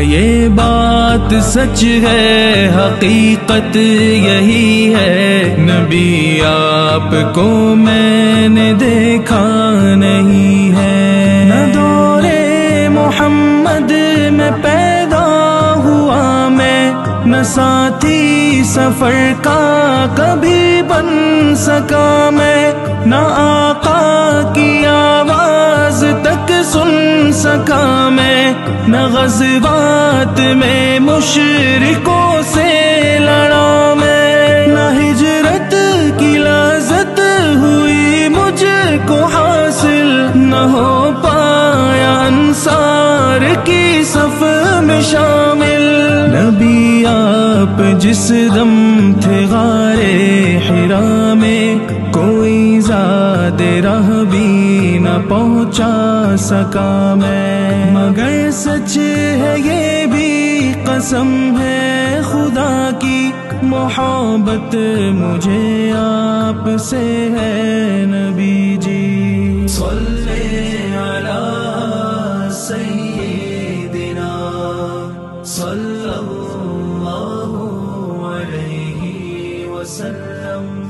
یہ بات سچ ہے، حقیقت یہی ہے، نبی آپ کو میں نے دیکھا نہیں ہے۔ نہ دورے محمد میں پیدا ہوا میں، نہ ساتھی سفر کا کبھی بن سکا میں، نہ آقا کی آواز تک سن سکا میں، نہ غزوات میں مشرکوں سے لڑا میں، نہ ہجرت کی لذت ہوئی مجھ کو حاصل، نہ ہو پایا انصار کی صف میں شامل۔ نبی آپ جس دم تھے غارِ حرا میں، کوئی زاد راہ بھی نہ پہنچا سکا میں، مگر سچ ہے یہ بھی قسم ہے خدا کی، محبت مجھے آپ سے ہے نبی جی۔ صلی علی سیدنا صلی اللہ علیہ وسلم۔